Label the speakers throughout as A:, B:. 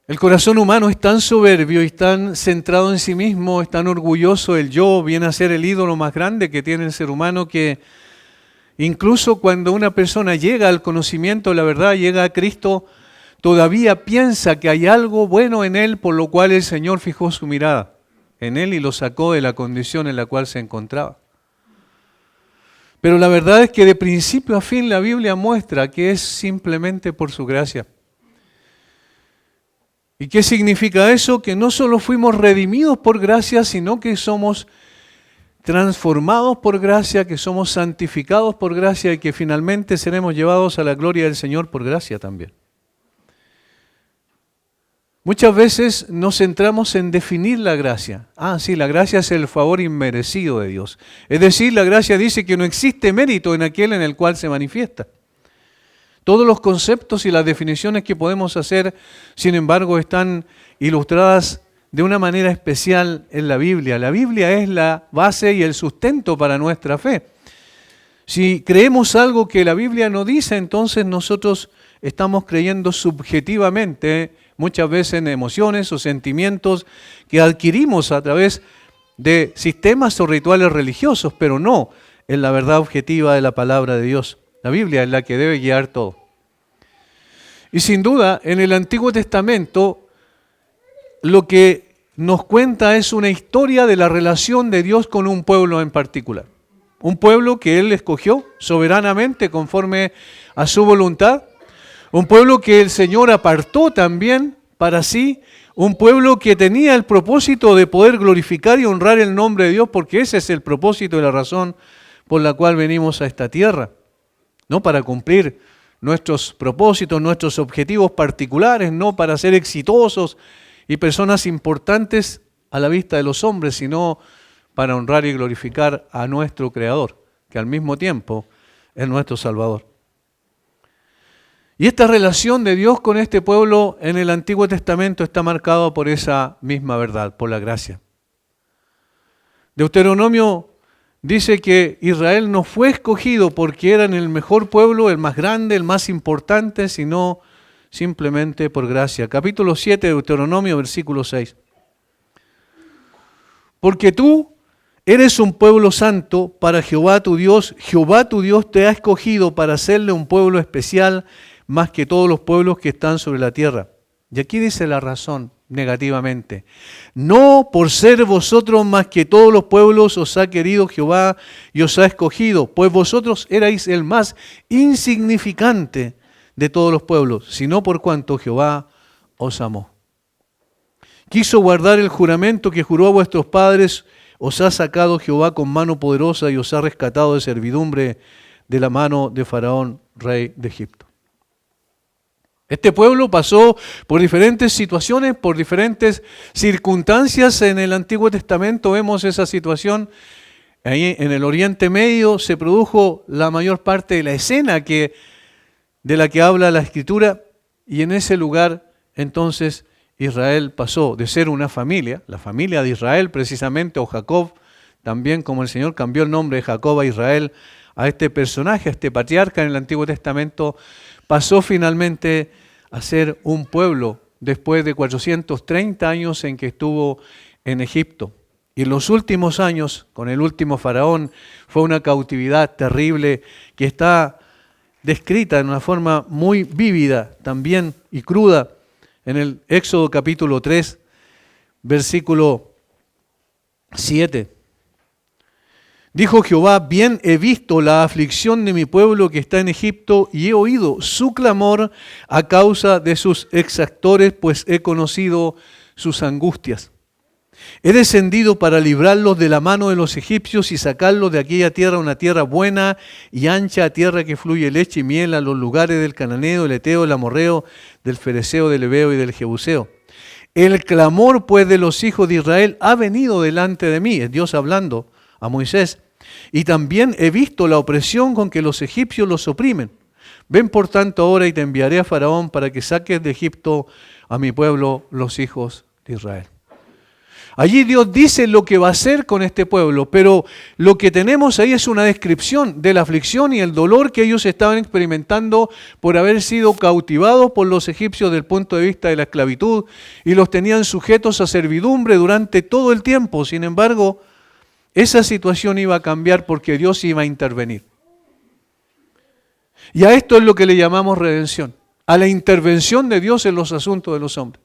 A: El corazón humano es tan soberbio y tan centrado en sí mismo, es tan orgulloso, el yo viene a ser el ídolo más grande que tiene el ser humano, que incluso cuando una persona llega al conocimiento de la verdad, llega a Cristo, todavía piensa que hay algo bueno en él, por lo cual el Señor fijó su mirada en él y lo sacó de la condición en la cual se encontraba. Pero la verdad es que de principio a fin la Biblia muestra que es simplemente por su gracia. ¿Y qué significa eso? Que no solo fuimos redimidos por gracia, sino que somos transformados por gracia, que somos santificados por gracia y que finalmente seremos llevados a la gloria del Señor por gracia también. Muchas veces nos centramos en definir la gracia. Sí, la gracia es el favor inmerecido de Dios. Es decir, la gracia dice que no existe mérito en aquel en el cual se manifiesta. Todos los conceptos y las definiciones que podemos hacer, sin embargo, están ilustradas de una manera especial en la Biblia. La Biblia es la base y el sustento para nuestra fe. Si creemos algo que la Biblia no dice, entonces nosotros estamos creyendo subjetivamente, muchas veces en emociones o sentimientos que adquirimos a través de sistemas o rituales religiosos, pero no en la verdad objetiva de la palabra de Dios. La Biblia es la que debe guiar todo. Y sin duda, en el Antiguo Testamento, lo que nos cuenta es una historia de la relación de Dios con un pueblo en particular. Un pueblo que Él escogió soberanamente conforme a su voluntad. Un pueblo que el Señor apartó también para sí. Un pueblo que tenía el propósito de poder glorificar y honrar el nombre de Dios, porque ese es el propósito y la razón por la cual venimos a esta tierra. No para cumplir nuestros propósitos, nuestros objetivos particulares, no para ser exitosos y personas importantes a la vista de los hombres, sino para honrar y glorificar a nuestro Creador, que al mismo tiempo es nuestro Salvador. Y esta relación de Dios con este pueblo en el Antiguo Testamento está marcada por esa misma verdad, por la gracia. Deuteronomio dice que Israel no fue escogido porque eran el mejor pueblo, el más grande, el más importante, sino simplemente por gracia. Capítulo 7 de Deuteronomio, versículo 6. Porque tú eres un pueblo santo para Jehová tu Dios te ha escogido para hacerle un pueblo especial más que todos los pueblos que están sobre la tierra. Y aquí dice la razón negativamente. No por ser vosotros más que todos los pueblos os ha querido Jehová y os ha escogido, pues vosotros erais el más insignificante de todos los pueblos, sino por cuanto Jehová os amó. Quiso guardar el juramento que juró a vuestros padres, os ha sacado Jehová con mano poderosa y os ha rescatado de servidumbre de la mano de Faraón, rey de Egipto. Este pueblo pasó por diferentes situaciones, por diferentes circunstancias. En el Antiguo Testamento vemos esa situación. Ahí en el Oriente Medio se produjo la mayor parte de la escena de la que habla la Escritura. Y en ese lugar, entonces, Israel pasó de ser una familia, la familia de Israel precisamente, o Jacob, también como el Señor cambió el nombre de Jacob a Israel, a este personaje, a este patriarca en el Antiguo Testamento, pasó finalmente a ser un pueblo después de 430 años en que estuvo en Egipto. Y en los últimos años, con el último faraón, fue una cautividad terrible que está descrita en una forma muy vívida también y cruda en el Éxodo capítulo 3, versículo 7. Dijo Jehová, bien he visto la aflicción de mi pueblo que está en Egipto y he oído su clamor a causa de sus exactores, pues he conocido sus angustias. He descendido para librarlos de la mano de los egipcios y sacarlos de aquella tierra, una tierra buena y ancha, tierra que fluye leche y miel, a los lugares del cananeo, del eteo, del amorreo, del fereceo, del heveo y del jebuseo. El clamor pues de los hijos de Israel ha venido delante de mí, es Dios hablando a Moisés, y también he visto la opresión con que los egipcios los oprimen. Ven por tanto ahora y te enviaré a Faraón para que saques de Egipto a mi pueblo, los hijos de Israel. Allí Dios dice lo que va a hacer con este pueblo, pero lo que tenemos ahí es una descripción de la aflicción y el dolor que ellos estaban experimentando por haber sido cautivados por los egipcios desde el punto de vista de la esclavitud y los tenían sujetos a servidumbre durante todo el tiempo. Sin embargo, esa situación iba a cambiar porque Dios iba a intervenir. Y a esto es lo que le llamamos redención, a la intervención de Dios en los asuntos de los hombres.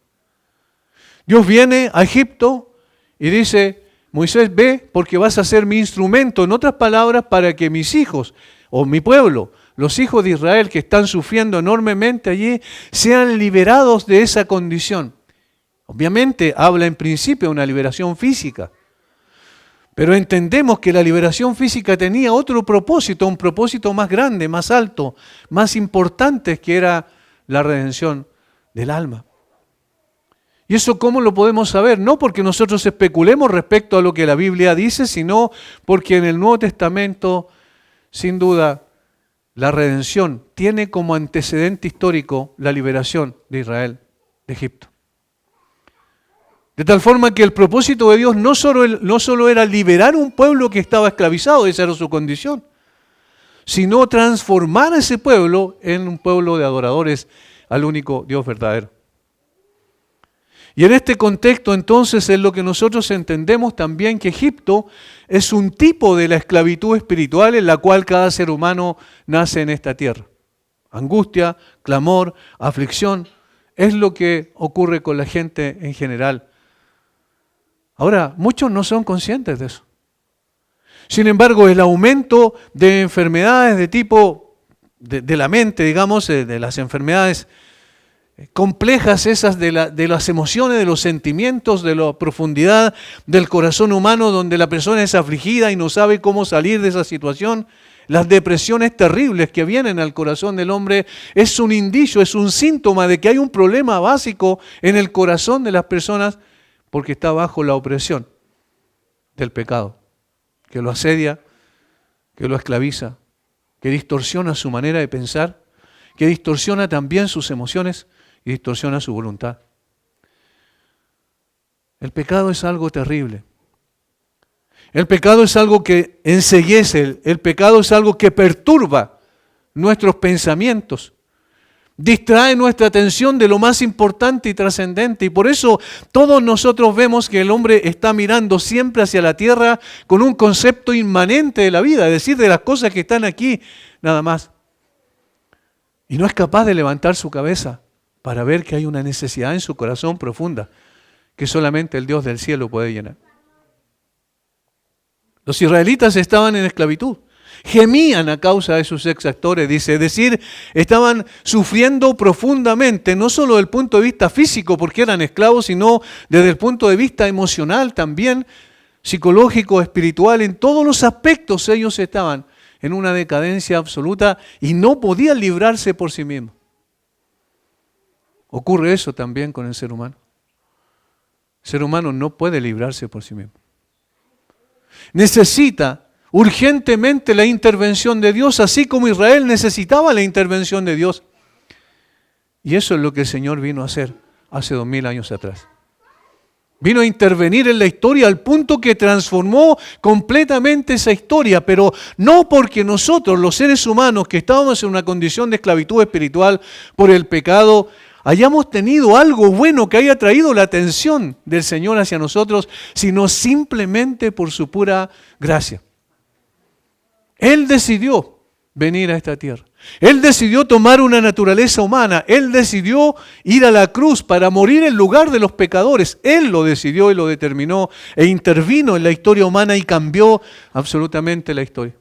A: Dios viene a Egipto y dice, Moisés, ve porque vas a ser mi instrumento, en otras palabras, para que mis hijos o mi pueblo, los hijos de Israel que están sufriendo enormemente allí, sean liberados de esa condición. Obviamente habla en principio de una liberación física, pero entendemos que la liberación física tenía otro propósito, un propósito más grande, más alto, más importante, que era la redención del alma. ¿Y eso cómo lo podemos saber? No porque nosotros especulemos respecto a lo que la Biblia dice, sino porque en el Nuevo Testamento, sin duda, la redención tiene como antecedente histórico la liberación de Israel de Egipto. De tal forma que el propósito de Dios no solo era liberar un pueblo que estaba esclavizado, esa era su condición, sino transformar a ese pueblo en un pueblo de adoradores al único Dios verdadero. Y en este contexto entonces es lo que nosotros entendemos también que Egipto es un tipo de la esclavitud espiritual en la cual cada ser humano nace en esta tierra. Angustia, clamor, aflicción, es lo que ocurre con la gente en general. Ahora, muchos no son conscientes de eso. Sin embargo, el aumento de enfermedades de tipo de la mente, digamos, de las enfermedades complejas esas de las emociones, de los sentimientos, de la profundidad del corazón humano, donde la persona es afligida y no sabe cómo salir de esa situación, las depresiones terribles que vienen al corazón del hombre, es un indicio, es un síntoma de que hay un problema básico en el corazón de las personas porque está bajo la opresión del pecado, que lo asedia, que lo esclaviza, que distorsiona su manera de pensar, que distorsiona también sus emociones y distorsiona su voluntad. El pecado es algo terrible. El pecado es algo que enceguece, el pecado es algo que perturba nuestros pensamientos, distrae nuestra atención de lo más importante y trascendente. Y por eso todos nosotros vemos que el hombre está mirando siempre hacia la tierra con un concepto inmanente de la vida, es decir, de las cosas que están aquí, nada más. Y no es capaz de levantar su cabeza para ver que hay una necesidad en su corazón profunda que solamente el Dios del cielo puede llenar. Los israelitas estaban en esclavitud, gemían a causa de sus exactores, dice, es decir, estaban sufriendo profundamente, no solo desde el punto de vista físico porque eran esclavos, sino desde el punto de vista emocional también, psicológico, espiritual, en todos los aspectos ellos estaban en una decadencia absoluta y no podían librarse por sí mismos. Ocurre eso también con el ser humano. El ser humano no puede librarse por sí mismo. Necesita urgentemente la intervención de Dios, así como Israel necesitaba la intervención de Dios. Y eso es lo que el Señor vino a hacer hace 2000 años atrás. Vino a intervenir en la historia al punto que transformó completamente esa historia, pero no porque nosotros, los seres humanos que estábamos en una condición de esclavitud espiritual por el pecado, hayamos tenido algo bueno que haya traído la atención del Señor hacia nosotros, sino simplemente por su pura gracia. Él decidió venir a esta tierra. Él decidió tomar una naturaleza humana. Él decidió ir a la cruz para morir en lugar de los pecadores. Él lo decidió y lo determinó e intervino en la historia humana y cambió absolutamente la historia.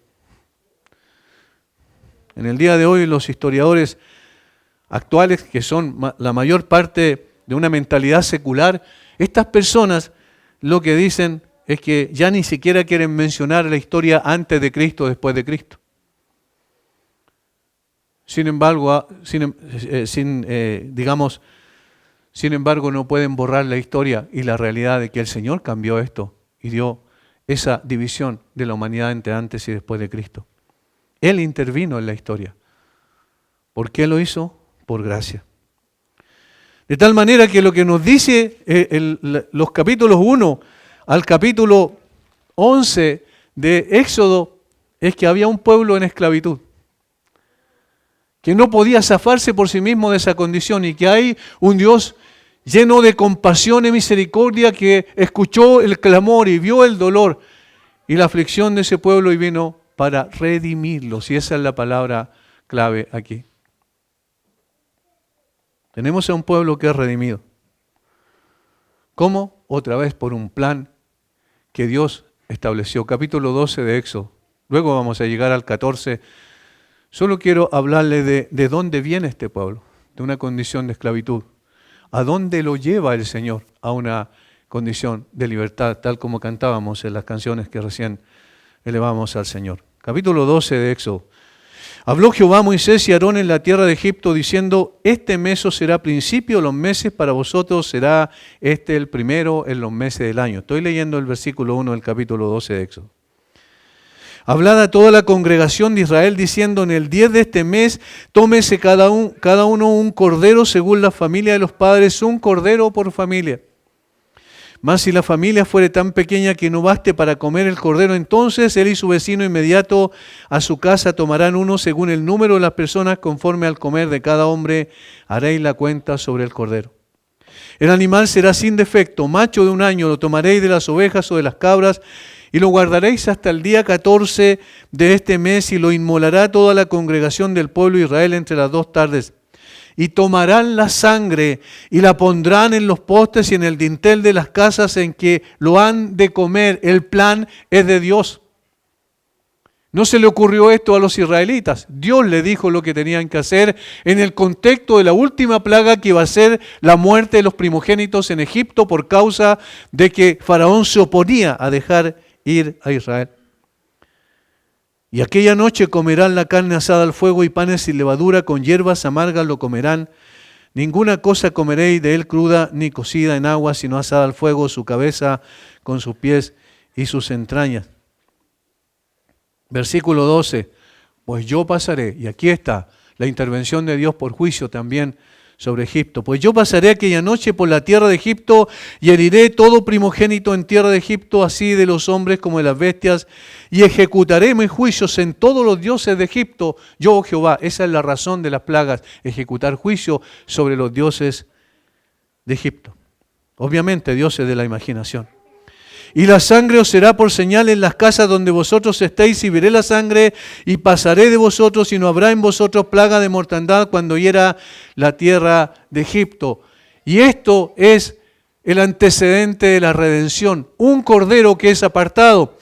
A: En el día de hoy los historiadores actuales, que son la mayor parte de una mentalidad secular, estas personas lo que dicen es que ya ni siquiera quieren mencionar la historia antes de Cristo, después de Cristo. Sin embargo, no pueden borrar la historia y la realidad de que el Señor cambió esto y dio esa división de la humanidad entre antes y después de Cristo. Él intervino en la historia. ¿Por qué lo hizo? Por gracia. De tal manera que lo que nos dice los capítulos 1 al capítulo 11 de Éxodo es que había un pueblo en esclavitud, que no podía zafarse por sí mismo de esa condición y que hay un Dios lleno de compasión y misericordia que escuchó el clamor y vio el dolor y la aflicción de ese pueblo y vino para redimirlos. Y esa es la palabra clave aquí. Tenemos a un pueblo que es redimido. ¿Cómo? Otra vez por un plan que Dios estableció. Capítulo 12 de Éxodo. Luego vamos a llegar al 14. Solo quiero hablarle de dónde viene este pueblo, de una condición de esclavitud. ¿A dónde lo lleva el Señor? A una condición de libertad, tal como cantábamos en las canciones que recién elevamos al Señor. Capítulo 12 de Éxodo. Habló Jehová a Moisés y a Aarón en la tierra de Egipto, diciendo, este mes os será principio de los meses, para vosotros será este el primero en los meses del año. Estoy leyendo el versículo 1 del capítulo 12 de Éxodo. Hablad a toda la congregación de Israel, diciendo, en el 10 de este mes, tómese cada uno un cordero según la familia de los padres, un cordero por familia. Mas si la familia fuere tan pequeña que no baste para comer el cordero, entonces él y su vecino inmediato a su casa tomarán uno según el número de las personas, conforme al comer de cada hombre, haréis la cuenta sobre el cordero. El animal será sin defecto, macho de un año, lo tomaréis de las ovejas o de las cabras, y lo guardaréis hasta el día 14 de este mes, y lo inmolará toda la congregación del pueblo de Israel entre las 2 tardes. Y tomarán la sangre y la pondrán en los postes y en el dintel de las casas en que lo han de comer. El plan es de Dios. No se le ocurrió esto a los israelitas. Dios le dijo lo que tenían que hacer en el contexto de la última plaga que iba a ser la muerte de los primogénitos en Egipto por causa de que Faraón se oponía a dejar ir a Israel. Y aquella noche comerán la carne asada al fuego y panes sin levadura, con hierbas amargas lo comerán. Ninguna cosa comeréis de él cruda ni cocida en agua, sino asada al fuego, su cabeza con sus pies y sus entrañas. Versículo 12. Pues yo pasaré, y aquí está la intervención de Dios por juicio también sobre Egipto. Pues yo pasaré aquella noche por la tierra de Egipto y heriré todo primogénito en tierra de Egipto, así de los hombres como de las bestias, y ejecutaré mis juicios en todos los dioses de Egipto. Yo, Jehová, esa es la razón de las plagas, ejecutar juicio sobre los dioses de Egipto. Obviamente, dioses de la imaginación. Y la sangre os será por señal en las casas donde vosotros estéis, y veré la sangre, y pasaré de vosotros, y no habrá en vosotros plaga de mortandad cuando hiera la tierra de Egipto. Y esto es el antecedente de la redención. Un cordero que es apartado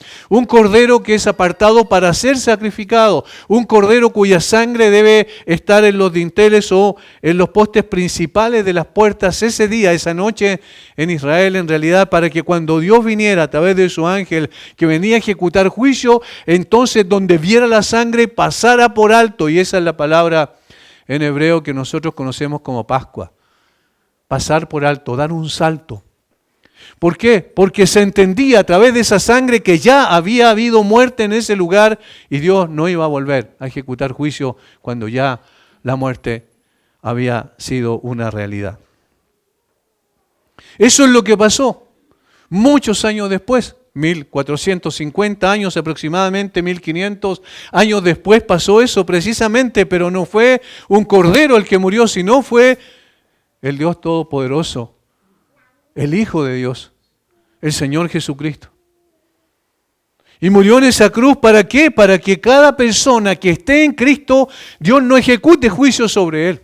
A: para ser sacrificado, un cordero cuya sangre debe estar en los dinteles o en los postes principales de las puertas ese día, esa noche en Israel, en realidad, para que cuando Dios viniera a través de su ángel que venía a ejecutar juicio, entonces donde viera la sangre pasara por alto, y esa es la palabra en hebreo que nosotros conocemos como Pascua. Pasar por alto, dar un salto. ¿Por qué? Porque se entendía a través de esa sangre que ya había habido muerte en ese lugar y Dios no iba a volver a ejecutar juicio cuando ya la muerte había sido una realidad. Eso es lo que pasó muchos años después. 1450 años aproximadamente, 1500 años después pasó eso precisamente, pero no fue un cordero el que murió, sino fue el Dios Todopoderoso, el Hijo de Dios, el Señor Jesucristo. Y murió en esa cruz, ¿para qué? Para que cada persona que esté en Cristo, Dios no ejecute juicio sobre él.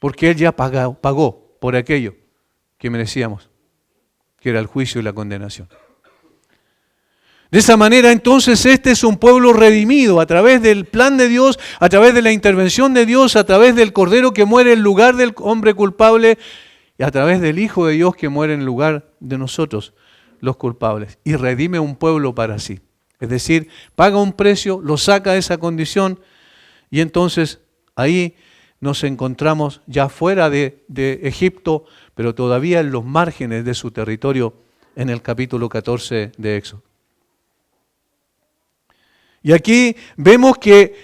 A: Porque Él ya pagó por aquello que merecíamos, que era el juicio y la condenación. De esa manera, entonces, este es un pueblo redimido a través del plan de Dios, a través de la intervención de Dios, a través del Cordero que muere en lugar del hombre culpable y a través del Hijo de Dios que muere en lugar de nosotros, los culpables. Y redime un pueblo para sí. Es decir, paga un precio, lo saca de esa condición y entonces ahí nos encontramos ya fuera de Egipto, pero todavía en los márgenes de su territorio en el capítulo 14 de Éxodo. Y aquí vemos que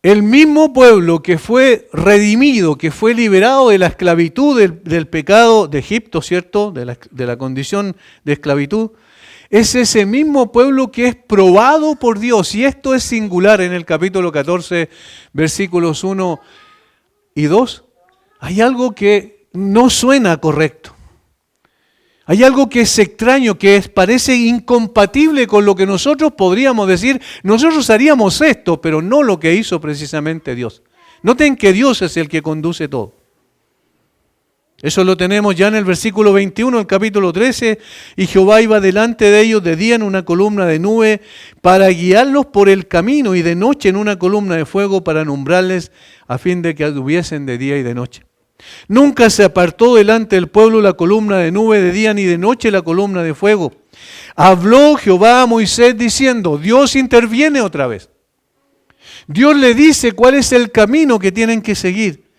A: El mismo pueblo que fue redimido, que fue liberado de la esclavitud del pecado de Egipto, ¿cierto? De la condición de esclavitud, es ese mismo pueblo que es probado por Dios. Y esto es singular en el capítulo 14, versículos 1 y 2. Hay algo que no suena correcto. Hay algo que es extraño, que parece incompatible con lo que nosotros podríamos decir. Nosotros haríamos esto, pero no lo que hizo precisamente Dios. Noten que Dios es el que conduce todo. Eso lo tenemos ya en el versículo 21 del capítulo 13. Y Jehová iba delante de ellos de día en una columna de nube para guiarlos por el camino, y de noche en una columna de fuego para alumbrarles, a fin de que anduviesen de día y de noche. Nunca se apartó delante del pueblo la columna de nube de día, ni de noche la columna de fuego. Habló Jehová a Moisés diciendo, Dios interviene otra vez. Dios le dice cuál es el camino que tienen que seguir.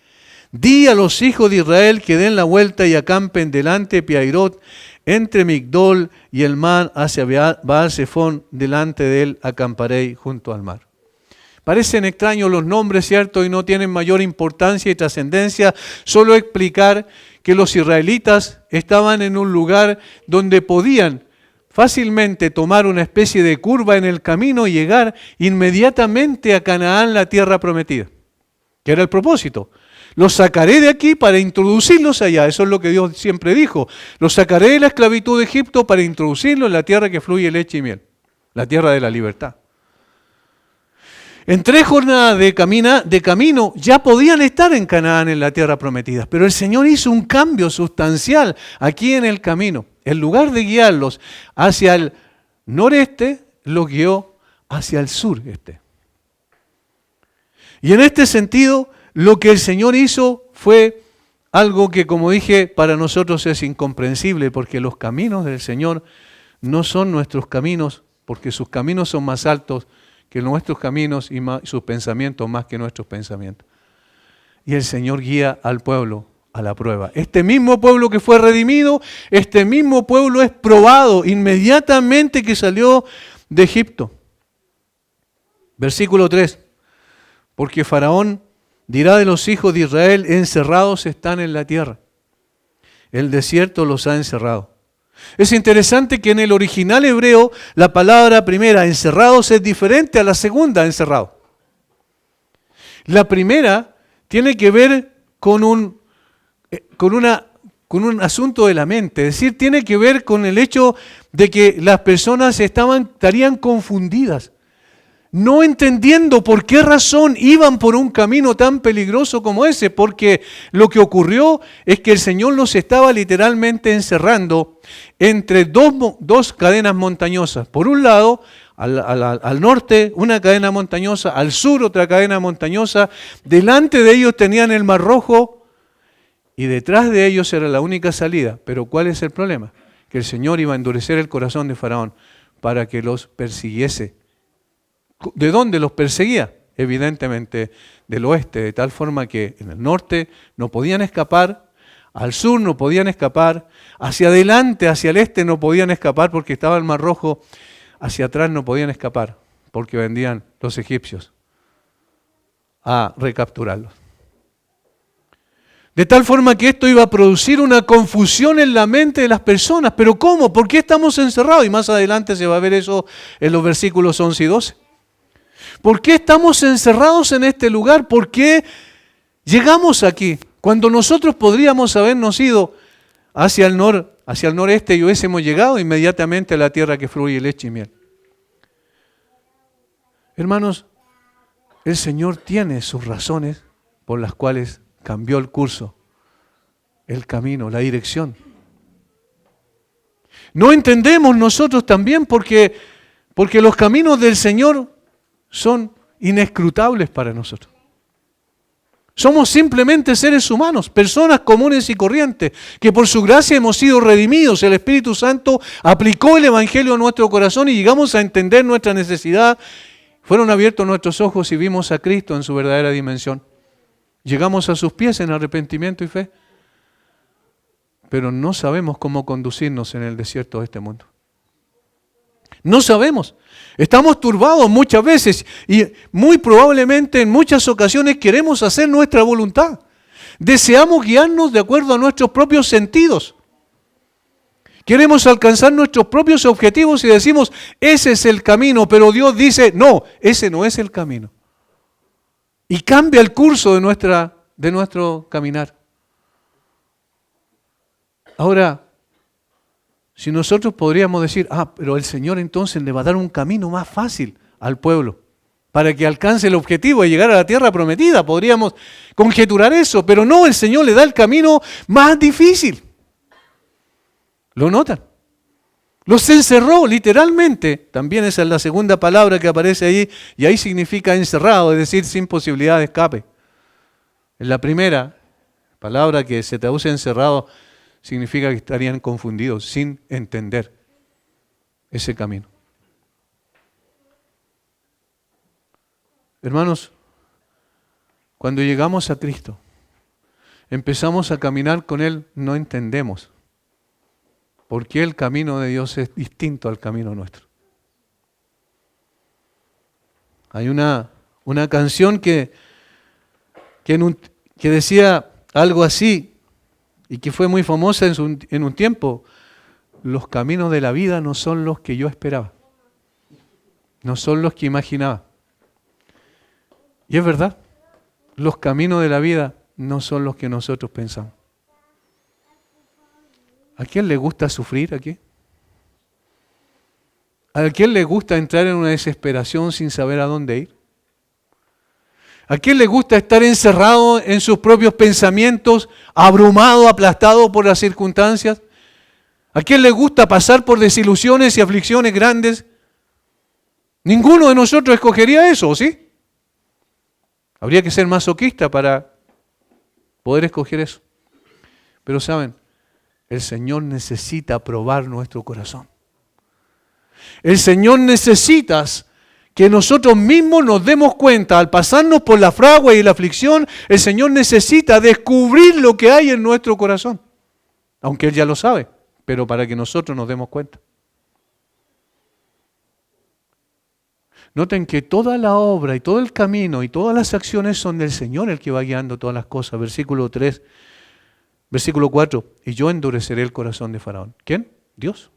A: Di a los hijos de Israel que den la vuelta y acampen delante de Piairot, entre Migdol y el mar, hacia Baal-Zephón, delante de él acamparé junto al mar. Parecen extraños los nombres, ¿cierto? Y no tienen mayor importancia y trascendencia. Solo explicar que los israelitas estaban en un lugar donde podían fácilmente tomar una especie de curva en el camino y llegar inmediatamente a Canaán, la tierra prometida. Que era el propósito. Los sacaré de aquí para introducirlos allá. Eso es lo que Dios siempre dijo. Los sacaré de la esclavitud de Egipto para introducirlos en la tierra que fluye leche y miel. La tierra de la libertad. En 3 jornadas de camino ya podían estar en Canaán, en la tierra prometida. Pero el Señor hizo un cambio sustancial aquí en el camino. En lugar de guiarlos hacia el noreste, los guió hacia el sureste. Y en este sentido, lo que el Señor hizo fue algo que, como dije, para nosotros es incomprensible, porque los caminos del Señor no son nuestros caminos, porque sus caminos son más altos que nuestros caminos y sus pensamientos más que nuestros pensamientos. Y el Señor guía al pueblo a la prueba. Este mismo pueblo que fue redimido, este mismo pueblo es probado inmediatamente que salió de Egipto. Versículo 3. Porque Faraón dirá de los hijos de Israel, encerrados están en la tierra. El desierto los ha encerrado. Es interesante que en el original hebreo la palabra primera, encerrados, es diferente a la segunda, encerrado. La primera tiene que ver con un asunto de la mente, es decir, tiene que ver con el hecho de que las personas estarían confundidas, no entendiendo por qué razón iban por un camino tan peligroso como ese, porque lo que ocurrió es que el Señor los estaba literalmente encerrando entre dos cadenas montañosas. Por un lado, al norte, una cadena montañosa, al sur, otra cadena montañosa. Delante de ellos tenían el Mar Rojo y detrás de ellos era la única salida. Pero ¿cuál es el problema? Que el Señor iba a endurecer el corazón de Faraón para que los persiguiese. ¿De dónde los perseguía? Evidentemente del oeste, de tal forma que en el norte no podían escapar, al sur no podían escapar, hacia adelante, hacia el este no podían escapar porque estaba el Mar Rojo, hacia atrás no podían escapar porque vendían los egipcios a recapturarlos. De tal forma que esto iba a producir una confusión en la mente de las personas. ¿Pero cómo? ¿Por qué estamos encerrados? Y más adelante se va a ver eso en los versículos 11 y 12. ¿Por qué estamos encerrados en este lugar? ¿Por qué llegamos aquí? Cuando nosotros podríamos habernos ido hacia el noreste y hubiésemos llegado inmediatamente a la tierra que fluye leche y miel. Hermanos, el Señor tiene sus razones por las cuales cambió el curso, el camino, la dirección. No entendemos nosotros también porque los caminos del Señor son inescrutables para nosotros. Somos simplemente seres humanos, personas comunes y corrientes, que por su gracia hemos sido redimidos. El Espíritu Santo aplicó el Evangelio a nuestro corazón y llegamos a entender nuestra necesidad. Fueron abiertos nuestros ojos y vimos a Cristo en su verdadera dimensión. Llegamos a sus pies en arrepentimiento y fe, pero no sabemos cómo conducirnos en el desierto de este mundo. No sabemos. Estamos turbados muchas veces y muy probablemente en muchas ocasiones queremos hacer nuestra voluntad. Deseamos guiarnos de acuerdo a nuestros propios sentidos. Queremos alcanzar nuestros propios objetivos y decimos, ese es el camino, pero Dios dice, no, ese no es el camino. Y cambia el curso de nuestro caminar. Ahora, si nosotros podríamos decir, pero el Señor entonces le va a dar un camino más fácil al pueblo para que alcance el objetivo de llegar a la tierra prometida, podríamos conjeturar eso, pero no, el Señor le da el camino más difícil. ¿Lo notan? Los encerró literalmente, también esa es la segunda palabra que aparece ahí, y ahí significa encerrado, es decir, sin posibilidad de escape. En la primera palabra que se traduce encerrado, significa que estarían confundidos, sin entender ese camino. Hermanos, cuando llegamos a Cristo, empezamos a caminar con Él, no entendemos por qué el camino de Dios es distinto al camino nuestro. Hay una canción que decía algo así, y que fue muy famosa en un tiempo. Los caminos de la vida no son los que yo esperaba. No son los que imaginaba. Y es verdad, los caminos de la vida no son los que nosotros pensamos. ¿A quién le gusta sufrir aquí? ¿A quién le gusta entrar en una desesperación sin saber a dónde ir? ¿A quién le gusta estar encerrado en sus propios pensamientos, abrumado, aplastado por las circunstancias? ¿A quién le gusta pasar por desilusiones y aflicciones grandes? Ninguno de nosotros escogería eso, ¿sí? Habría que ser masoquista para poder escoger eso. Pero saben, el Señor necesita probar nuestro corazón. El Señor necesita que nosotros mismos nos demos cuenta, al pasarnos por la fragua y la aflicción, el Señor necesita descubrir lo que hay en nuestro corazón. Aunque Él ya lo sabe, pero para que nosotros nos demos cuenta. Noten que toda la obra y todo el camino y todas las acciones son del Señor el que va guiando todas las cosas. Versículo 3, versículo 4. Y yo endureceré el corazón de Faraón. ¿Quién? Dios.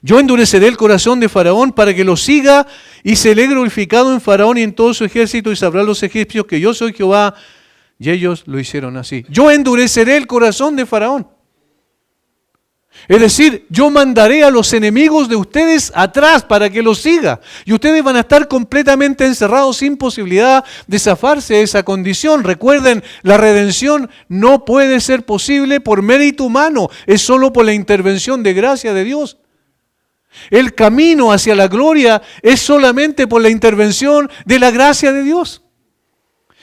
A: Yo endureceré el corazón de Faraón para que lo siga y seré glorificado en Faraón y en todo su ejército y sabrán los egipcios que yo soy Jehová. Y ellos lo hicieron así. Yo endureceré el corazón de Faraón. Es decir, yo mandaré a los enemigos de ustedes atrás para que los siga. Y ustedes van a estar completamente encerrados sin posibilidad de zafarse de esa condición. Recuerden, la redención no puede ser posible por mérito humano. Es solo por la intervención de gracia de Dios. El camino hacia la gloria es solamente por la intervención de la gracia de Dios.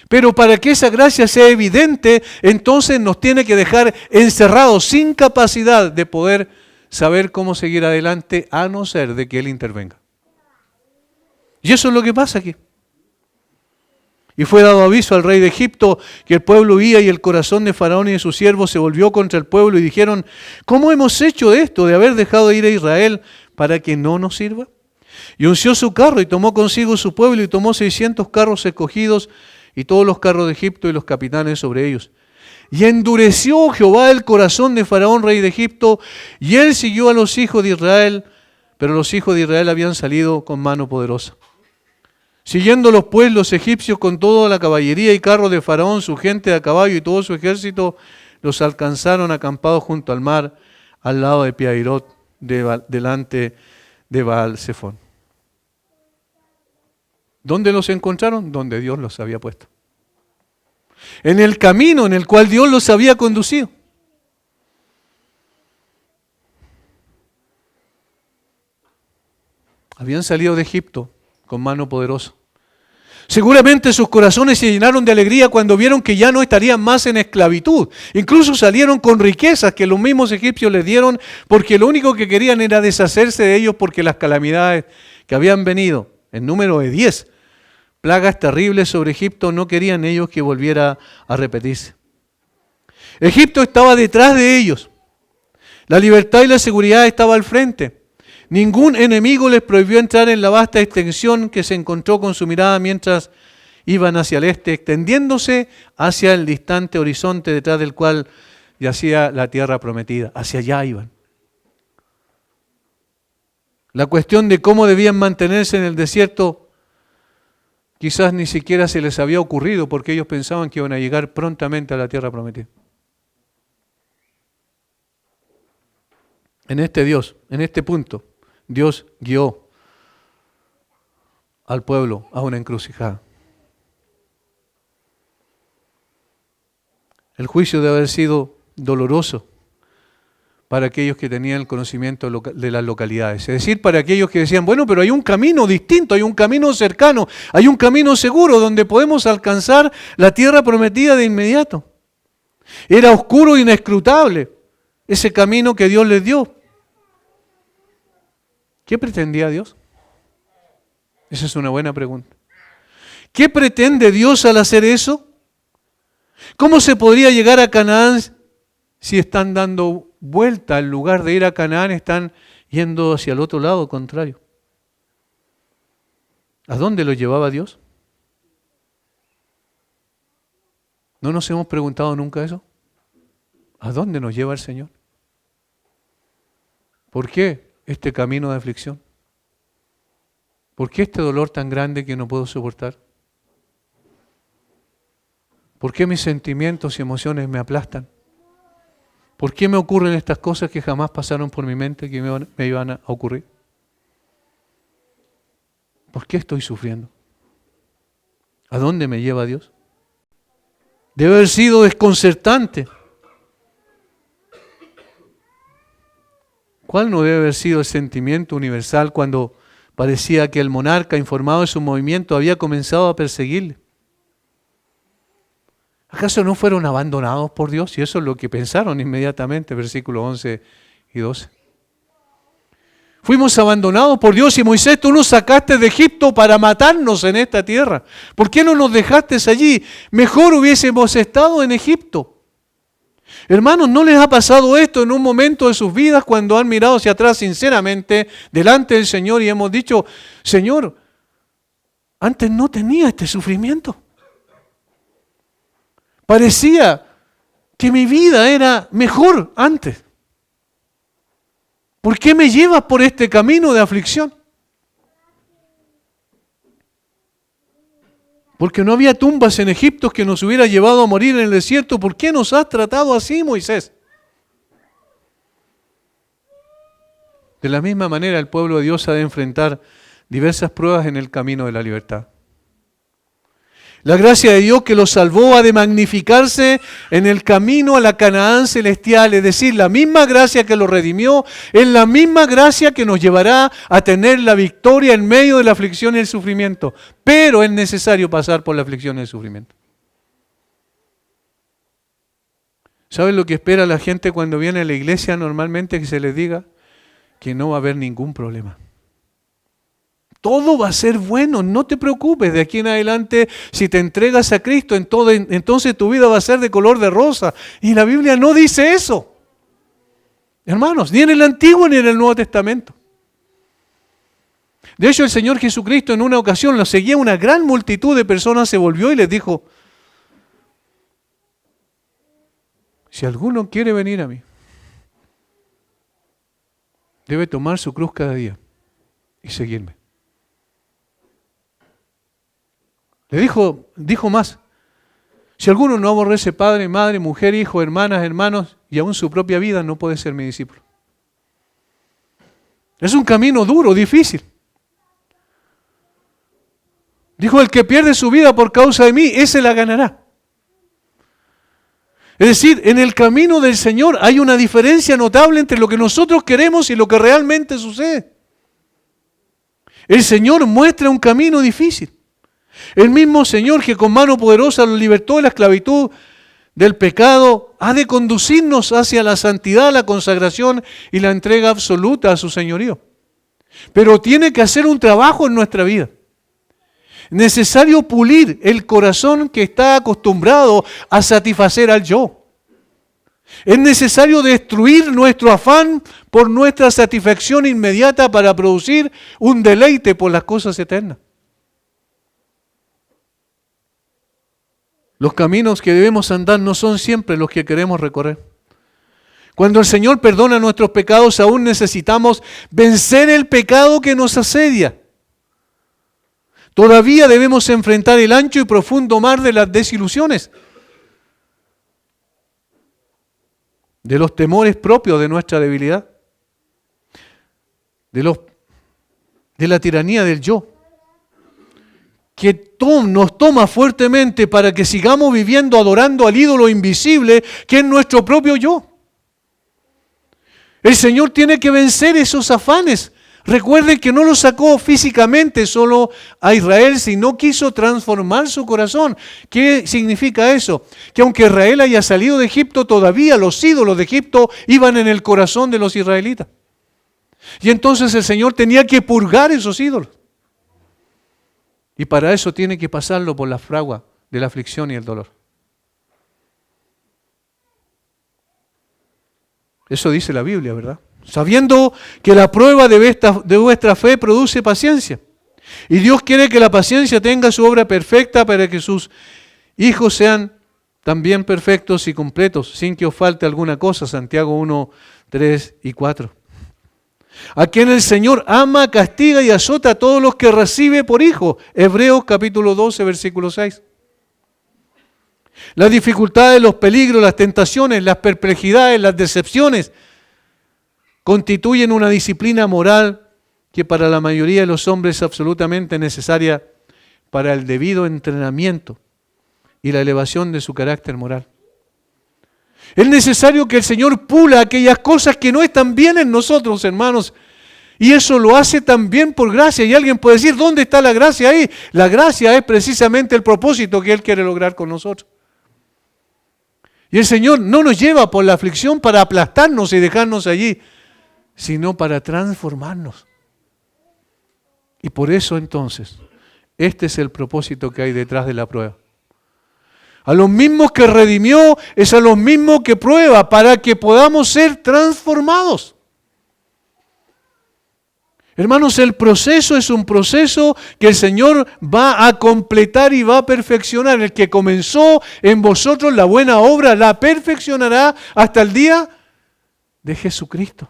A: Pero para que esa gracia sea evidente, entonces nos tiene que dejar encerrados sin capacidad de poder saber cómo seguir adelante a no ser de que Él intervenga. Y eso es lo que pasa aquí. Y fue dado aviso al rey de Egipto que el pueblo huía y el corazón de Faraón y de sus siervos se volvió contra el pueblo y dijeron, ¿cómo hemos hecho esto de haber dejado ir a Israel para que no nos sirva? Y unció su carro y tomó consigo su pueblo y tomó 600 carros escogidos y todos los carros de Egipto y los capitanes sobre ellos. Y endureció Jehová el corazón de Faraón, rey de Egipto, y él siguió a los hijos de Israel, pero los hijos de Israel habían salido con mano poderosa. Siguiéndolos pues los egipcios con toda la caballería y carros de Faraón, su gente a caballo y todo su ejército, los alcanzaron acampados junto al mar, al lado de Piahirot, delante de Baal-Zephón. ¿Dónde los encontraron? Donde Dios los había puesto. En el camino en el cual Dios los había conducido. Habían salido de Egipto con mano poderosa. Seguramente sus corazones se llenaron de alegría cuando vieron que ya no estarían más en esclavitud. Incluso salieron con riquezas que los mismos egipcios les dieron porque lo único que querían era deshacerse de ellos porque las calamidades que habían venido, en número de 10, plagas terribles sobre Egipto, no querían ellos que volviera a repetirse. Egipto estaba detrás de ellos. La libertad y la seguridad estaba al frente. Ningún enemigo les prohibió entrar en la vasta extensión que se encontró con su mirada mientras iban hacia el este, extendiéndose hacia el distante horizonte detrás del cual yacía la tierra prometida. Hacia allá iban. La cuestión de cómo debían mantenerse en el desierto quizás ni siquiera se les había ocurrido porque ellos pensaban que iban a llegar prontamente a la tierra prometida. En este punto, Dios guió al pueblo a una encrucijada. El juicio debe haber sido doloroso para aquellos que tenían el conocimiento de las localidades. Es decir, para aquellos que decían, bueno, pero hay un camino distinto, hay un camino cercano, hay un camino seguro donde podemos alcanzar la tierra prometida de inmediato. Era oscuro e inescrutable ese camino que Dios les dio. ¿Qué pretendía Dios? Esa es una buena pregunta. ¿Qué pretende Dios al hacer eso? ¿Cómo se podría llegar a Canaán si están dando vuelta? En lugar de ir a Canaán, están yendo hacia el otro lado contrario. ¿A dónde lo llevaba Dios? ¿No nos hemos preguntado nunca eso? ¿A dónde nos lleva el Señor? ¿Por qué este camino de aflicción? ¿Por qué este dolor tan grande que no puedo soportar? ¿Por qué mis sentimientos y emociones me aplastan? ¿Por qué me ocurren estas cosas que jamás pasaron por mi mente que me iban a ocurrir? ¿Por qué estoy sufriendo? ¿A dónde me lleva Dios? Debe haber sido desconcertante. ¿Cuál no debe haber sido el sentimiento universal cuando parecía que el monarca, informado de su movimiento, había comenzado a perseguirle? ¿Acaso no fueron abandonados por Dios? Y eso es lo que pensaron inmediatamente, versículos 11 y 12. Fuimos abandonados por Dios y Moisés, tú nos sacaste de Egipto para matarnos en esta tierra. ¿Por qué no nos dejaste allí? Mejor hubiésemos estado en Egipto. Hermanos, ¿no les ha pasado esto en un momento de sus vidas cuando han mirado hacia atrás sinceramente delante del Señor y hemos dicho, Señor, antes no tenía este sufrimiento? Parecía que mi vida era mejor antes. ¿Por qué me llevas por este camino de aflicción? Porque no había tumbas en Egipto que nos hubiera llevado a morir en el desierto. ¿Por qué nos has tratado así, Moisés? De la misma manera, el pueblo de Dios ha de enfrentar diversas pruebas en el camino de la libertad. La gracia de Dios que los salvó ha de magnificarse en el camino a la Canaán celestial. Es decir, la misma gracia que los redimió es la misma gracia que nos llevará a tener la victoria en medio de la aflicción y el sufrimiento. Pero es necesario pasar por la aflicción y el sufrimiento. ¿Saben lo que espera la gente cuando viene a la iglesia normalmente? Que se les diga que no va a haber ningún problema. Todo va a ser bueno, no te preocupes. De aquí en adelante, si te entregas a Cristo, entonces tu vida va a ser de color de rosa. Y la Biblia no dice eso. Hermanos, ni en el Antiguo ni en el Nuevo Testamento. De hecho, el Señor Jesucristo en una ocasión lo seguía una gran multitud de personas, se volvió y les dijo, si alguno quiere venir a mí, debe tomar su cruz cada día y seguirme. Le dijo más, si alguno no aborrece padre, madre, mujer, hijo, hermanas, hermanos y aún su propia vida, no puede ser mi discípulo. Es un camino duro, difícil. Dijo, el que pierde su vida por causa de mí, ese la ganará. Es decir, en el camino del Señor hay una diferencia notable entre lo que nosotros queremos y lo que realmente sucede. El Señor muestra un camino difícil. El mismo Señor que con mano poderosa lo libertó de la esclavitud del pecado, ha de conducirnos hacia la santidad, la consagración y la entrega absoluta a su señorío. Pero tiene que hacer un trabajo en nuestra vida. Necesario pulir el corazón que está acostumbrado a satisfacer al yo. Es necesario destruir nuestro afán por nuestra satisfacción inmediata para producir un deleite por las cosas eternas. Los caminos que debemos andar no son siempre los que queremos recorrer. Cuando el Señor perdona nuestros pecados, aún necesitamos vencer el pecado que nos asedia. Todavía debemos enfrentar el ancho y profundo mar de las desilusiones, de los temores propios de nuestra debilidad, de la tiranía del yo, que nos toma fuertemente para que sigamos viviendo adorando al ídolo invisible que es nuestro propio yo. El Señor tiene que vencer esos afanes. Recuerden que no lo sacó físicamente solo a Israel, sino quiso transformar su corazón. ¿Qué significa eso? Que aunque Israel haya salido de Egipto, todavía los ídolos de Egipto iban en el corazón de los israelitas. Y entonces el Señor tenía que purgar esos ídolos. Y para eso tiene que pasarlo por la fragua de la aflicción y el dolor. Eso dice la Biblia, ¿verdad? Sabiendo que la prueba de vuestra fe produce paciencia. Y Dios quiere que la paciencia tenga su obra perfecta para que sus hijos sean también perfectos y completos, sin que os falte alguna cosa. Santiago 1, 3 y 4. A quien el Señor ama, castiga y azota a todos los que recibe por hijo. Hebreos capítulo 12, versículo 6. Las dificultades, los peligros, las tentaciones, las perplejidades, las decepciones constituyen una disciplina moral que para la mayoría de los hombres es absolutamente necesaria para el debido entrenamiento y la elevación de su carácter moral. Es necesario que el Señor pula aquellas cosas que no están bien en nosotros, hermanos, y eso lo hace también por gracia. Y alguien puede decir, ¿dónde está la gracia ahí? La gracia es precisamente el propósito que Él quiere lograr con nosotros. Y el Señor no nos lleva por la aflicción para aplastarnos y dejarnos allí, sino para transformarnos. Y por eso entonces, este es el propósito que hay detrás de la prueba. A los mismos que redimió, es a los mismos que prueba, para que podamos ser transformados. Hermanos, el proceso es un proceso que el Señor va a completar y va a perfeccionar. El que comenzó en vosotros la buena obra, la perfeccionará hasta el día de Jesucristo.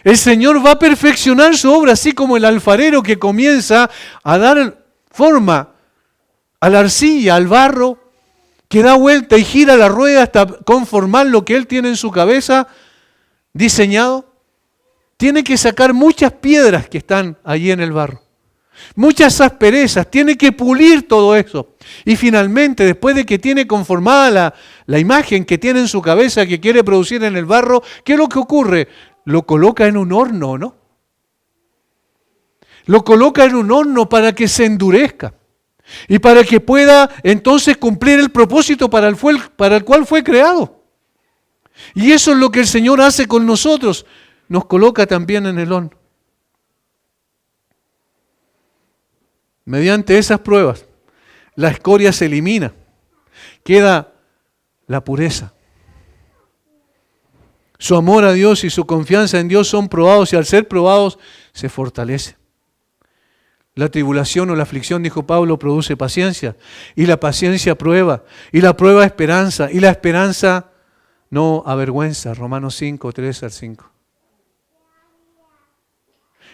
A: El Señor va a perfeccionar su obra, así como el alfarero que comienza a dar forma a la arcilla, al barro, que da vuelta y gira la rueda hasta conformar lo que Él tiene en su cabeza diseñado. Tiene que sacar muchas piedras que están allí en el barro, muchas asperezas, tiene que pulir todo eso. Y finalmente, después de que tiene conformada la imagen que tiene en su cabeza que quiere producir en el barro, ¿qué es lo que ocurre? Lo coloca en un horno, ¿no? Lo coloca en un horno para que se endurezca y para que pueda entonces cumplir el propósito para el cual fue creado. Y eso es lo que el Señor hace con nosotros. Nos coloca también en el horno. Mediante esas pruebas, la escoria se elimina, queda la pureza. Su amor a Dios y su confianza en Dios son probados y al ser probados se fortalece. La tribulación o la aflicción, dijo Pablo, produce paciencia y la paciencia prueba y la prueba esperanza y la esperanza no avergüenza. Romanos 5, 3 al 5.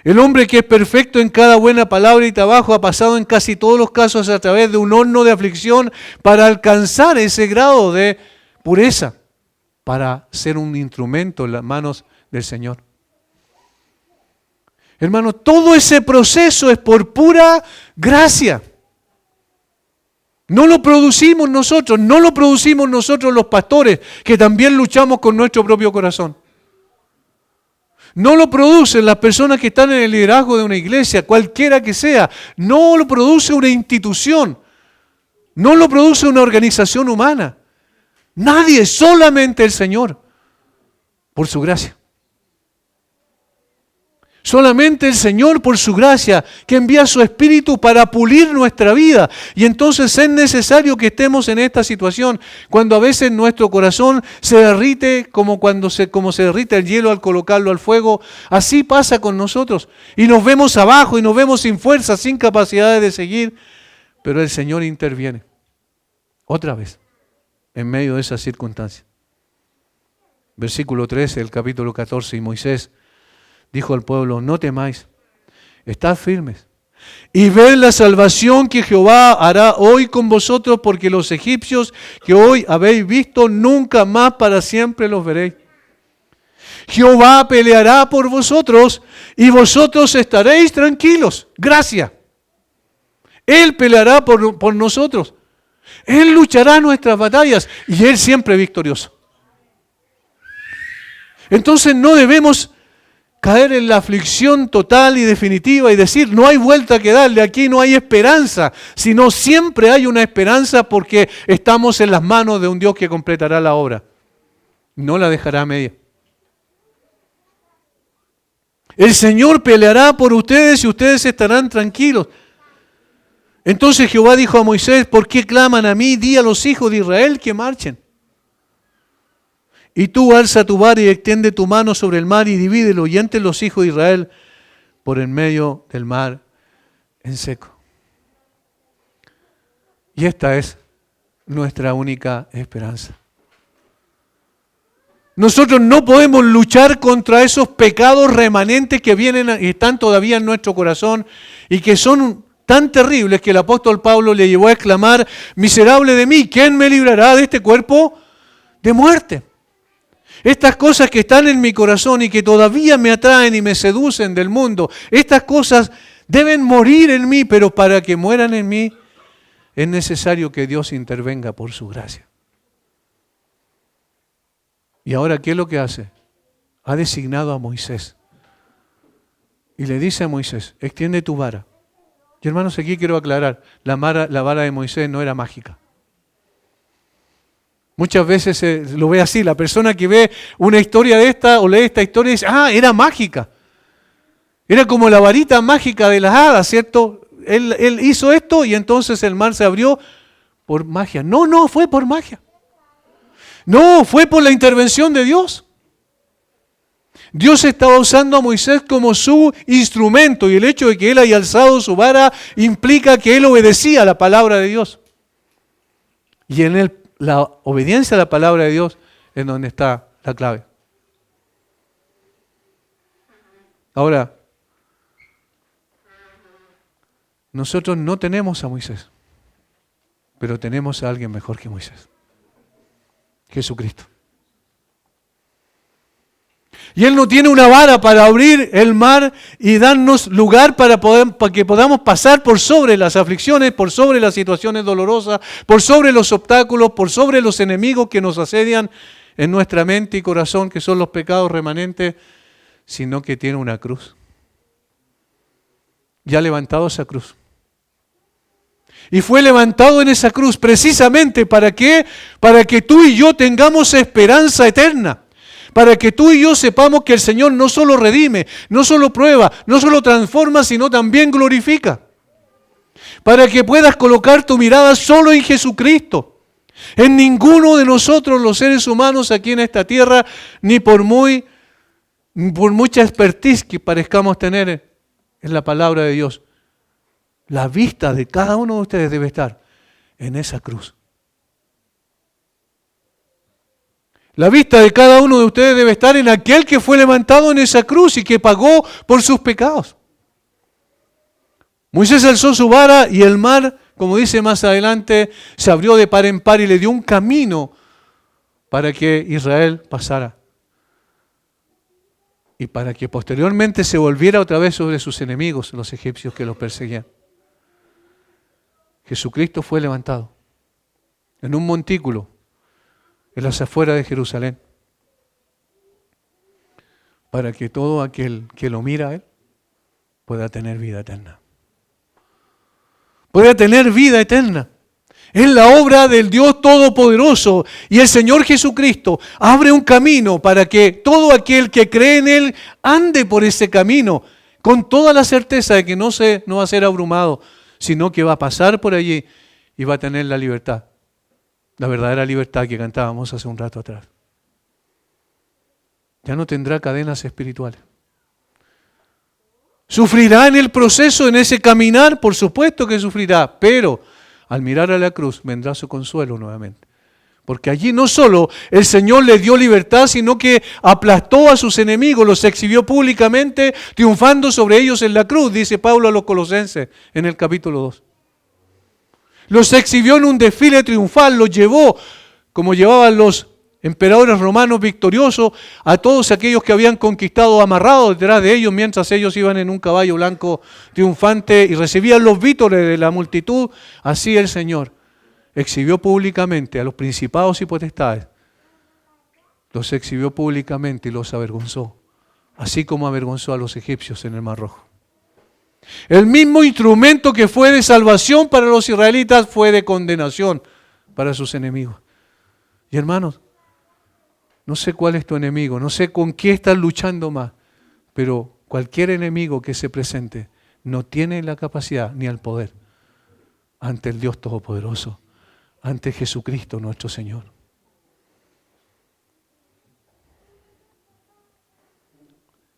A: El hombre que es perfecto en cada buena palabra y trabajo ha pasado en casi todos los casos a través de un horno de aflicción para alcanzar ese grado de pureza, para ser un instrumento en las manos del Señor. Hermano, todo ese proceso es por pura gracia. No lo producimos nosotros, no lo producimos nosotros los pastores, que también luchamos con nuestro propio corazón. No lo producen las personas que están en el liderazgo de una iglesia, cualquiera que sea. No lo produce una institución. No lo produce una organización humana. Nadie, solamente el Señor, por su gracia. Solamente el Señor, por su gracia, que envía su Espíritu para pulir nuestra vida. Y entonces es necesario que estemos en esta situación, cuando a veces nuestro corazón se derrite como se derrite el hielo al colocarlo al fuego. Así pasa con nosotros. Y nos vemos abajo y nos vemos sin fuerza, sin capacidad de seguir. Pero el Señor interviene. Otra vez, en medio de esas circunstancias. Versículo 13 del capítulo 14, y Moisés dijo al pueblo: no temáis, estad firmes, y ved la salvación que Jehová hará hoy con vosotros, porque los egipcios que hoy habéis visto, nunca más para siempre los veréis. Jehová peleará por vosotros, y vosotros estaréis tranquilos. Gracias. Él peleará por nosotros. Él luchará nuestras batallas, y Él siempre victorioso. Entonces no debemos caer en la aflicción total y definitiva y decir: no hay vuelta que darle, aquí no hay esperanza, sino siempre hay una esperanza, porque estamos en las manos de un Dios que completará la obra. No la dejará a media. El Señor peleará por ustedes y ustedes estarán tranquilos. Entonces Jehová dijo a Moisés: ¿por qué claman a mí? Di a los hijos de Israel que marchen. Y tú alza tu vara y extiende tu mano sobre el mar y divídelo, y entre los hijos de Israel por en medio del mar en seco. Y esta es nuestra única esperanza. Nosotros no podemos luchar contra esos pecados remanentes que vienen y están todavía en nuestro corazón y que son tan terribles que el apóstol Pablo le llevó a exclamar: miserable de mí, ¿quién me librará de este cuerpo de muerte? Estas cosas que están en mi corazón y que todavía me atraen y me seducen del mundo, estas cosas deben morir en mí, pero para que mueran en mí es necesario que Dios intervenga por su gracia. Y ahora, ¿qué es lo que hace? Ha designado a Moisés. Y le dice a Moisés: extiende tu vara. Y hermanos, aquí quiero aclarar, la vara de Moisés no era mágica. Muchas veces lo ve así, la persona que ve una historia de esta o lee esta historia dice: ah, era mágica. Era como la varita mágica de las hadas, ¿cierto? Él hizo esto y entonces el mar se abrió por magia. No fue por magia. No, fue por la intervención de Dios. Dios estaba usando a Moisés como su instrumento, y el hecho de que él haya alzado su vara implica que él obedecía a la palabra de Dios. Y en la obediencia a la palabra de Dios es donde está la clave. Ahora, nosotros no tenemos a Moisés, pero tenemos a alguien mejor que Moisés: Jesucristo. Y Él no tiene una vara para abrir el mar y darnos lugar para que podamos pasar por sobre las aflicciones, por sobre las situaciones dolorosas, por sobre los obstáculos, por sobre los enemigos que nos asedian en nuestra mente y corazón, que son los pecados remanentes, sino que tiene una cruz. Ya ha levantado esa cruz. Y fue levantado en esa cruz precisamente ¿para qué? Para que tú y yo tengamos esperanza eterna. Para que tú y yo sepamos que el Señor no solo redime, no solo prueba, no solo transforma, sino también glorifica. Para que puedas colocar tu mirada solo en Jesucristo. En ninguno de nosotros, los seres humanos aquí en esta tierra, ni por mucha expertise que parezcamos tener en la palabra de Dios. La vista de cada uno de ustedes debe estar en esa cruz. La vista de cada uno de ustedes debe estar en aquel que fue levantado en esa cruz y que pagó por sus pecados. Moisés alzó su vara y el mar, como dice más adelante, se abrió de par en par y le dio un camino para que Israel pasara. Y para que posteriormente se volviera otra vez sobre sus enemigos, los egipcios que los perseguían. Jesucristo fue levantado en un montículo en las afueras de Jerusalén, para que todo aquel que lo mira a Él pueda tener vida eterna. Pueda tener vida eterna. Es la obra del Dios Todopoderoso, y el Señor Jesucristo abre un camino para que todo aquel que cree en Él ande por ese camino con toda la certeza de que no va a ser abrumado, sino que va a pasar por allí y va a tener la libertad, la verdadera libertad que cantábamos hace un rato atrás. Ya no tendrá cadenas espirituales. ¿Sufrirá en el proceso, en ese caminar? Por supuesto que sufrirá, pero al mirar a la cruz vendrá su consuelo nuevamente. Porque allí no solo el Señor le dio libertad, sino que aplastó a sus enemigos, los exhibió públicamente, triunfando sobre ellos en la cruz, dice Pablo a los Colosenses en el capítulo 2. Los exhibió en un desfile triunfal, los llevó, como llevaban los emperadores romanos victoriosos, a todos aquellos que habían conquistado amarrados detrás de ellos, mientras ellos iban en un caballo blanco triunfante y recibían los vítores de la multitud. Así el Señor exhibió públicamente a los principados y potestades, los exhibió públicamente y los avergonzó, así como avergonzó a los egipcios en el Mar Rojo. El mismo instrumento que fue de salvación para los israelitas fue de condenación para sus enemigos. Y hermanos, no sé cuál es tu enemigo, no sé con qué estás luchando más, pero cualquier enemigo que se presente no tiene la capacidad ni el poder ante el Dios Todopoderoso, ante Jesucristo nuestro Señor.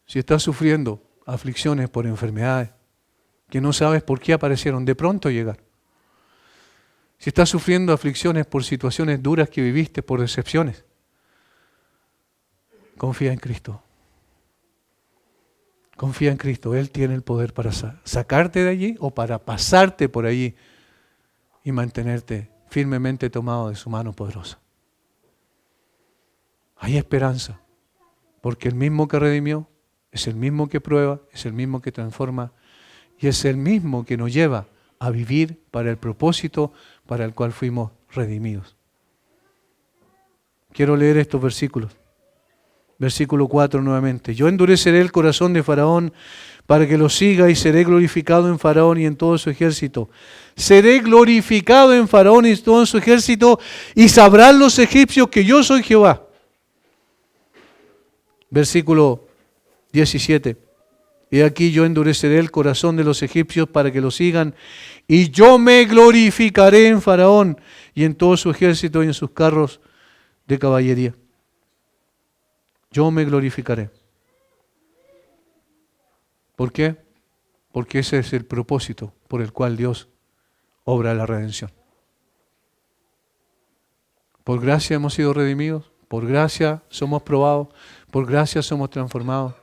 A: Si estás sufriendo aflicciones por enfermedades que no sabes por qué aparecieron, de pronto llegar. Si estás sufriendo aflicciones por situaciones duras que viviste, por decepciones, confía en Cristo. Confía en Cristo. Él tiene el poder para sacarte de allí o para pasarte por allí y mantenerte firmemente tomado de su mano poderosa. Hay esperanza, porque el mismo que redimió es el mismo que prueba, es el mismo que transforma y es el mismo que nos lleva a vivir para el propósito para el cual fuimos redimidos. Quiero leer estos versículos. Versículo 4 nuevamente. Yo endureceré el corazón de Faraón para que lo siga y seré glorificado en Faraón y en todo su ejército. Seré glorificado en Faraón y en todo su ejército y sabrán los egipcios que yo soy Jehová. Versículo 17. Y aquí yo endureceré el corazón de los egipcios para que lo sigan y yo me glorificaré en Faraón y en todo su ejército y en sus carros de caballería. Yo me glorificaré. ¿Por qué? Porque ese es el propósito por el cual Dios obra la redención. Por gracia hemos sido redimidos, por gracia somos probados, por gracia somos transformados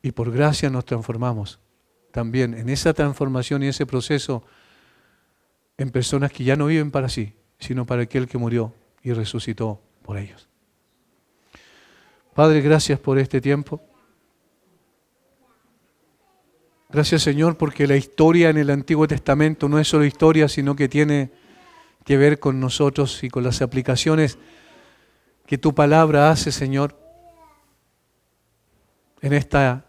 A: y por gracia nos transformamos también en esa transformación y ese proceso en personas que ya no viven para sí, sino para aquel que murió y resucitó por ellos. Padre, gracias por este tiempo. Gracias, Señor, porque la historia en el Antiguo Testamento no es solo historia, sino que tiene que ver con nosotros y con las aplicaciones que tu palabra hace, Señor, en esta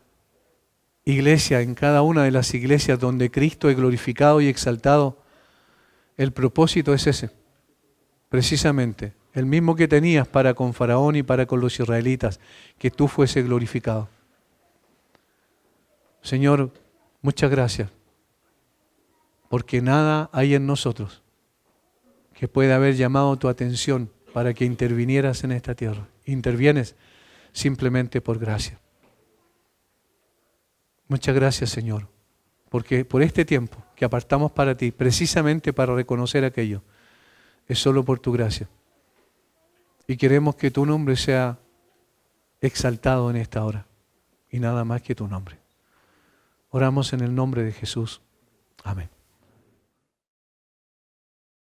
A: iglesia, en cada una de las iglesias donde Cristo es glorificado y exaltado. El propósito es ese, precisamente, el mismo que tenías para con Faraón y para con los israelitas, que tú fuese glorificado. Señor, muchas gracias, porque nada hay en nosotros que pueda haber llamado tu atención para que intervinieras en esta tierra. Intervienes simplemente por gracia. Muchas gracias, Señor, porque por este tiempo que apartamos para ti, precisamente para reconocer aquello, es solo por tu gracia. Y queremos que tu nombre sea exaltado en esta hora, y nada más que tu nombre. Oramos en el nombre de Jesús. Amén.